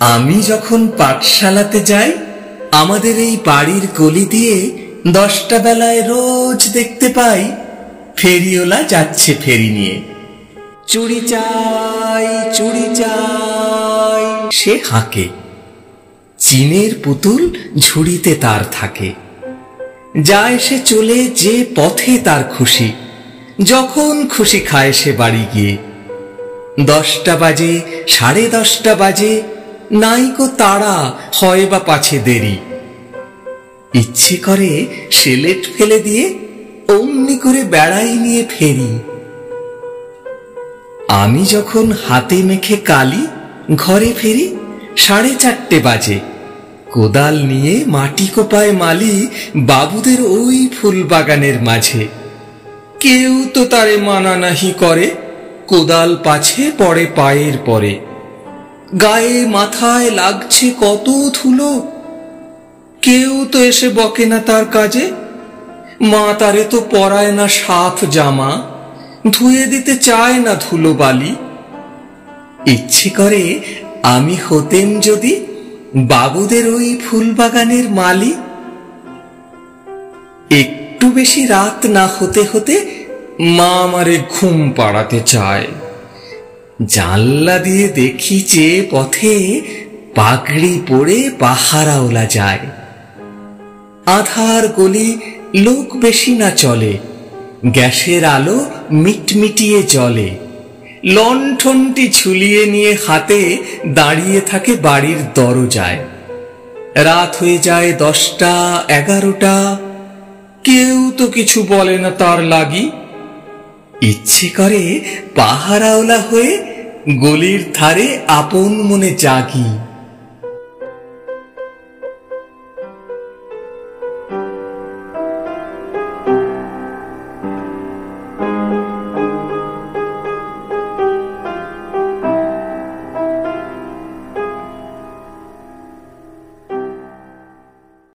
আমি যখন পাঠশালাতে যাই, আমাদের এই বাড়ির গলি দিয়ে 10টা বেলায় রোজ দেখতে পাই ফেরিওয়ালা যাচ্ছে ফেরি নিয়ে। চুড়ি চাই, চুড়ি চাই সে হাঁকে। চিনের পুতুল ঝুড়িতে তার থাকে। যায় সে চলে যে পথে তার খুশি, যখন খুশি খায় সে বাড়ি গিয়ে। 10টা বাজে, 10:30 বাজে, নাইকো তাড়া হয় বা পাছে দেরি। ইচ্ছে করে সেলেট ফেলে দিয়ে অমনি করে বেড়াই নিয়ে ফেরি। আমি যখন হাতে মেখে কালি ঘরে ফিরি 4:30 বাজে। কোদাল নিয়ে মাটি কোপায় মালি বাবুদের ওই ফুল বাগানের মাঝে। কেউ তো তারে মানা নাহি করে, কোদাল পাছে পড়ে পায়ের পরে। গায়ে মাথায় লাগছে কত ধুলো, কেউ তো এসে বকে না তার কাজে। মা তারে তো পরায় না সাফ জামা, ধুয়ে দিতে চায় না ধুলো বালি। ইচ্ছে করে আমি হতেম যদি বাবুদের ওই ফুল বাগানের মালি। একটু বেশি রাত না হতে হতে মা আমারে ঘুম পাড়াতে চায়। জানলা দিয়ে দেখি যে পথে পাগড়ি পরে পাহারাওলা যায়। আধার গলি, লোক বেশি না চলে, গ্যাসের আলো মিটমিটিয়ে জ্বলে। লণ্ঠনটি ঝুলিয়ে নিয়ে হাতে দাঁড়িয়ে থাকে বাড়ির দরজায়। রাত হয়ে যায় 10টা, 11টা, কেউ তো কিছু বলে না তার লাগি। ইচ্ছে করে পাহারাওলা হয়ে গলির ধারে আপন মনে জাগি।